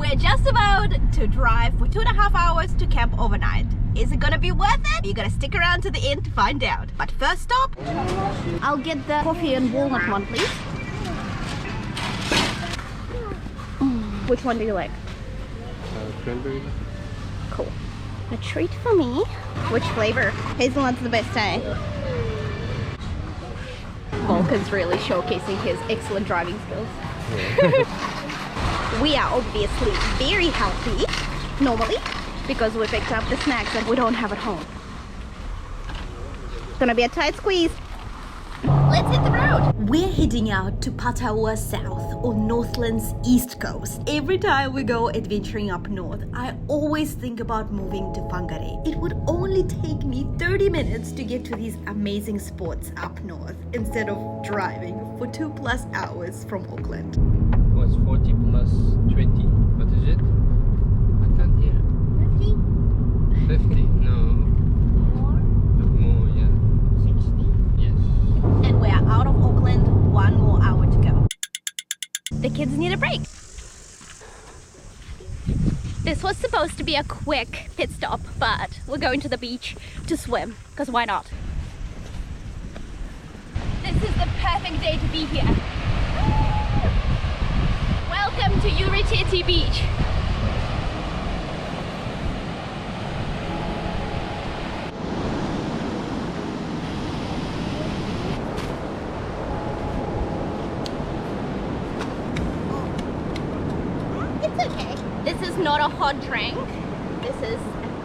We're just about to drive for 2.5 hours to camp overnight. Is it gonna be worth it? You're gonna stick around to the end to find out. But first stop, I'll get the coffee and walnut one, please. Which one do you like? Cranberry. Cool. A treat for me. Which flavor? Hazelnut's the best, eh? Yeah. Vulcan's really showcasing his excellent driving skills. We are obviously very healthy, normally, because we picked up the snacks that we don't have at home. It's gonna be a tight squeeze. Let's hit the road. We're heading out to Patau'a South, or Northland's east coast. Every time we go adventuring up north, I always think about moving to Whangarei. It would only take me 30 minutes to get to these amazing spots up north, instead of driving for 2+ hours from Auckland. Was 40 plus 20. What is it? I can't hear. 50? 50? No. More, yeah. 60. Yes. And we're out of Auckland, 1 more hour to go. The kids need a break. This was supposed to be a quick pit stop, but we're going to the beach to swim, because why not? This is the perfect day to be here. Welcome to Urititi Beach. It's okay. This is not a hot drink. This is a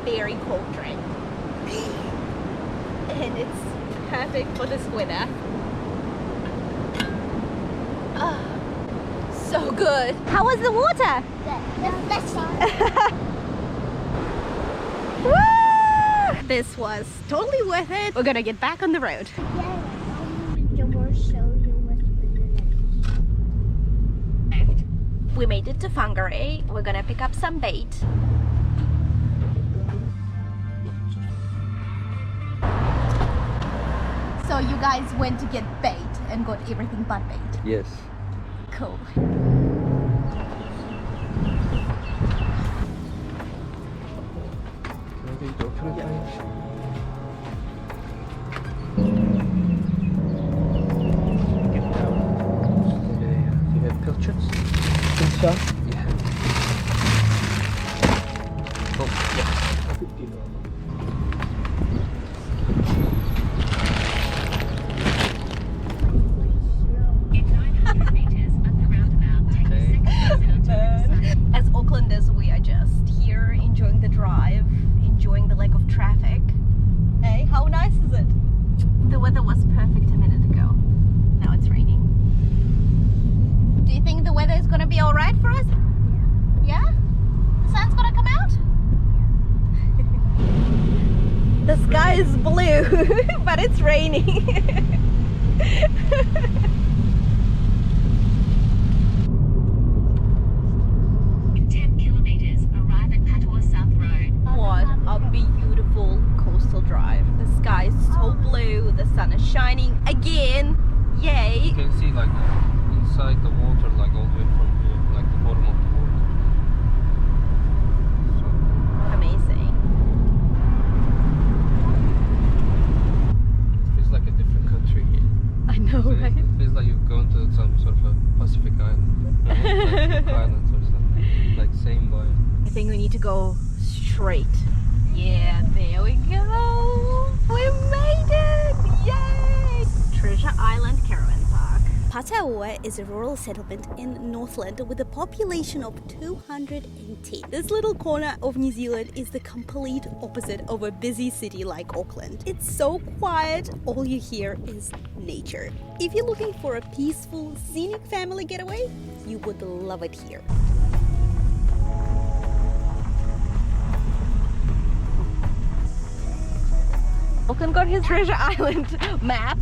very cold drink. And it's perfect for this weather. So good. How was the water? Woo! This was totally worth it. We're gonna get back on the road. We made it to Whangarei. We're gonna pick up some bait. So you guys went to get bait and got everything but bait. Yes. Cool. You have pilchards? Pincha? Yeah. Oh, yeah. 50. As Aucklanders, we are just here enjoying the drive, enjoying the lack of traffic. Hey, how nice is it? The weather was perfect a minute ago. Now it's raining. Do you think the weather is gonna be all right for us? Yeah? The sun's gonna come out? The sky is blue, but it's raining. What a beautiful coastal drive. The sky is so blue, the sun is shining again. Yay! You can see like inside the water, like all the way from here, like the bottom of the water. So Amazing. it feels like a different country here. I know, right? It feels like you've gone to some sort of a Pacific island, like Cook Islands or something. Like same vibe. I think we need to go straight. Yeah, there we go. We made it! Yay! Treasure Island Caravan Park. Patau'a is a rural settlement in Northland with a population of 210. This little corner of New Zealand is the complete opposite of a busy city like Auckland. It's so quiet, all you hear is nature. If you're looking for a peaceful, scenic family getaway, you would love it here. Vulcan got his treasure island map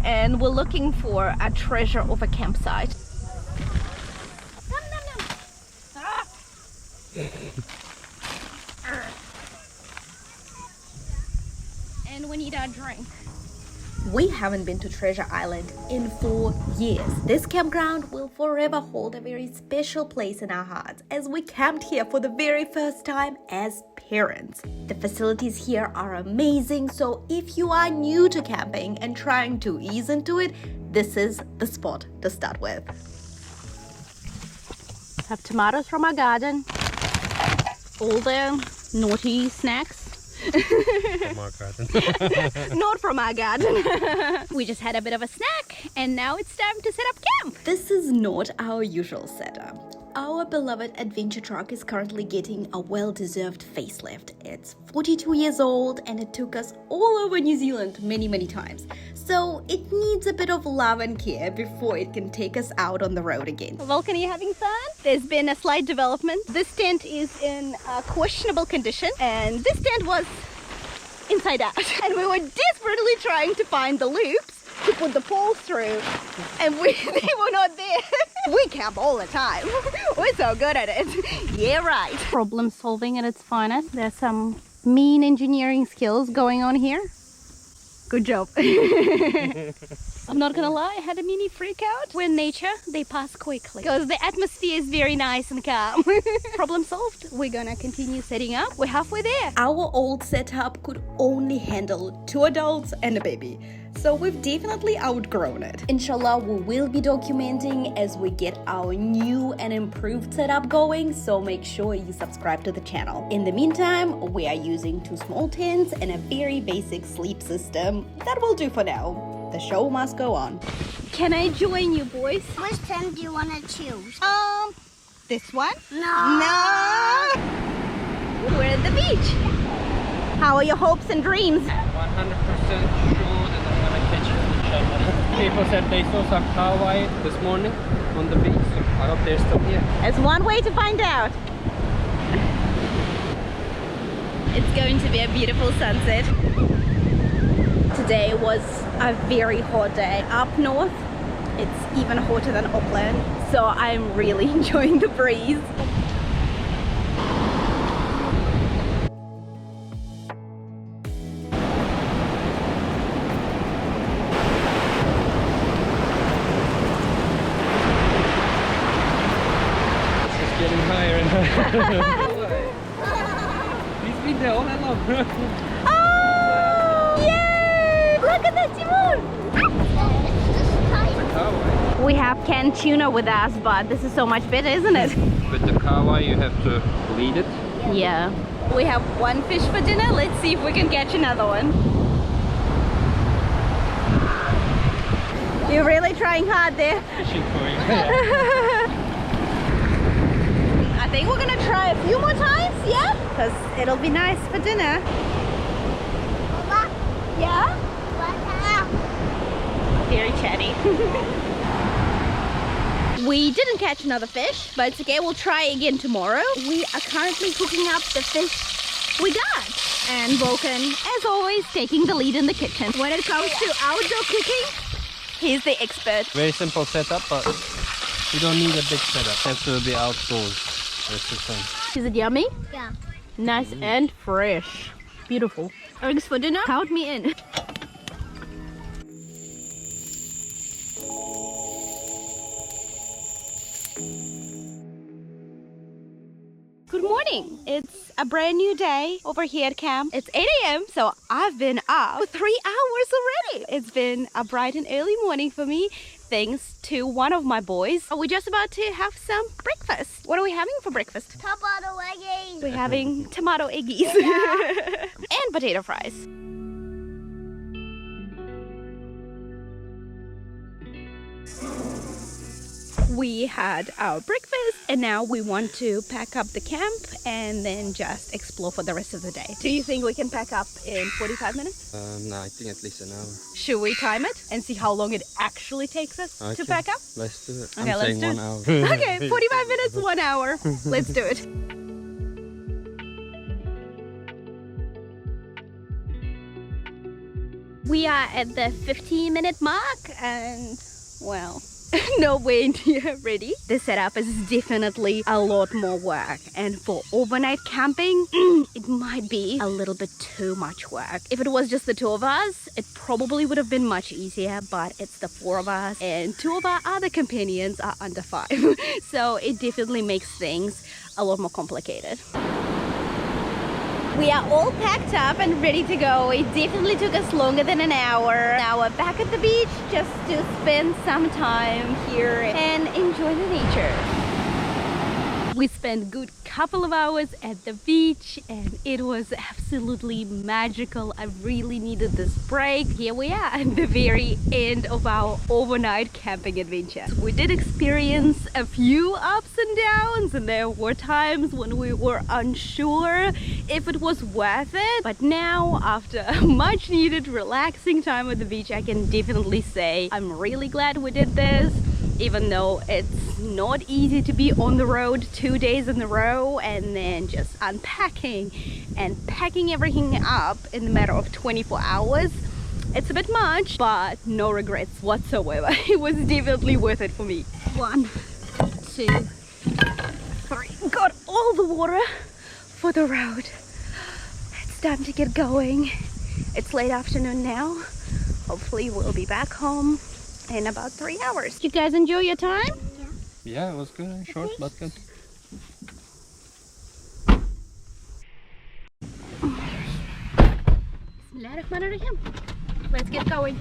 and we're looking for a treasure of a campsite. Nom, nom, nom. Ah. And we need our drink. We haven't been to Treasure Island in 4 years. This campground will forever hold a very special place in our hearts as we camped here for the very first time as parents. The facilities here are amazing, so if you are new to camping and trying to ease into it, this is the spot to start with. Have tomatoes from our garden, all the naughty snacks. From our garden. Not from our garden. We just had a bit of a snack and now it's time to set up camp. This is not our usual setup. Our beloved adventure truck is currently getting a well-deserved facelift. It's 42 years old and it took us all over New Zealand many times. So it needs a bit of love and care before it can take us out on the road again. Vulcan, are you having fun? There's been a slight development. This tent is in a questionable condition and this tent was inside out. And we were desperately trying to find the loops to put the poles through and they were not there. We camp all the time. We're so good at it. Yeah, right. Problem solving at its finest. There's some mean engineering skills going on here. Good job. I'm not gonna lie, I had a mini freak out. We're in nature, they pass quickly because the atmosphere is very nice and calm. Problem solved. We're gonna continue setting up. We're halfway there. Our old setup could only handle 2 adults and a baby. So we've definitely outgrown it. Inshallah, we will be documenting as we get our new and improved setup going, so make sure you subscribe to the channel. In the meantime, we are using 2 small tents and a very basic sleep system. That will do for now. The show must go on. Can I join you, boys? Which tent do you want to choose? This one? No. We're at the beach. How are your hopes and dreams? 100% sure that I'm gonna catch it. People said they saw some kawaii this morning on the beach, so I hope they're still here. That's one way to find out. It's going to be a beautiful sunset. Today was a very hot day. Up north, it's even hotter than Auckland, so I'm really enjoying the breeze. Getting higher and higher. He's been there all along. Oh! Yay! Look at that, Timur! We have canned tuna with us, but this is so much better, isn't it? With the kawaii you have to bleed it. Yeah. We have 1 fish for dinner. Let's see if we can catch another one. You're really trying hard there. Fishing for you. I think we're gonna try a few more times, yeah? Because it'll be nice for dinner. Mama, Yeah? what's up? Very chatty. We didn't catch another fish, but it's okay, we'll try again tomorrow. We are currently cooking up the fish we got. And Vulcan, as always, taking the lead in the kitchen. When it comes to outdoor cooking, he's the expert. Very simple setup, but you don't need a big setup. It has to be outdoors. That's the thing. Is it yummy? Yeah. Nice and fresh. Beautiful. Eggs for dinner? Count me in. Good morning. It's a brand new day over here at camp. It's 8 a.m. so I've been up for 3 hours already. It's been a bright and early morning for me, thanks to one of my boys. We're just about to have some breakfast. What are we having for breakfast? Tomato eggies. We're having tomato eggies and potato fries. We had our breakfast and now we want to pack up the camp and then just explore for the rest of the day. Do you think we can pack up in 45 minutes? No, I think at least an hour. Should we time it and see how long it actually takes us to pack up? Let's do it. Okay, I'm let's saying do 1 hour. Okay, 45 minutes, 1 hour. Let's do it. We are at the 15-minute mark and, well, nowhere near ready. The setup is definitely a lot more work, and for overnight camping, it might be a little bit too much work. If it was just the two of us, it probably would have been much easier, but it's the four of us and two of our other companions are under 5. So it definitely makes things a lot more complicated. We are all packed up and ready to go. It definitely took us longer than an hour. Now we're back at the beach just to spend some time here and enjoy the nature. We spent a good couple of hours at the beach and it was absolutely magical. I really needed this break. Here we are at the very end of our overnight camping adventure. We did experience a few ups and downs, and there were times when we were unsure if it was worth it. But now, after a much needed relaxing time at the beach, I can definitely say I'm really glad we did this. Even though it's not easy to be on the road 2 days in a row and then just unpacking and packing everything up in a matter of 24 hours. It's a bit much, but no regrets whatsoever. It was definitely worth it for me. 1, 2, 3. Got all the water for the road. It's time to get going. It's late afternoon now. Hopefully we'll be back home in about 3 hours. You guys enjoy your time? Yeah, it was good and short, but good. Let's get going.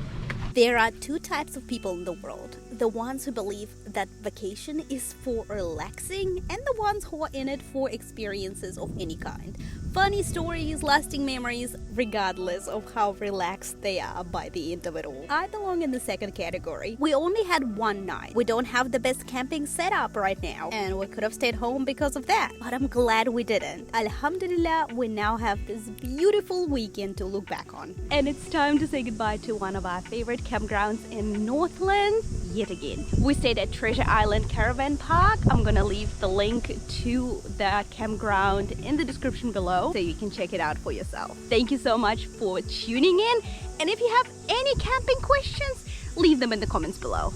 There are two types of people in the world. The ones who believe that vacation is for relaxing, and the ones who are in it for experiences of any kind. Funny stories, lasting memories, regardless of how relaxed they are by the end of it all. I belong in the second category. We only had one night. We don't have the best camping setup right now, and we could have stayed home because of that. But I'm glad we didn't. Alhamdulillah, we now have this beautiful weekend to look back on. And it's time to say goodbye to one of our favorite campgrounds in Northland yet again. We stayed at Treasure Island Caravan Park. I'm gonna leave the link to the campground in the description below so you can check it out for yourself. Thank you so much for tuning in, and if you have any camping questions, leave them in the comments below.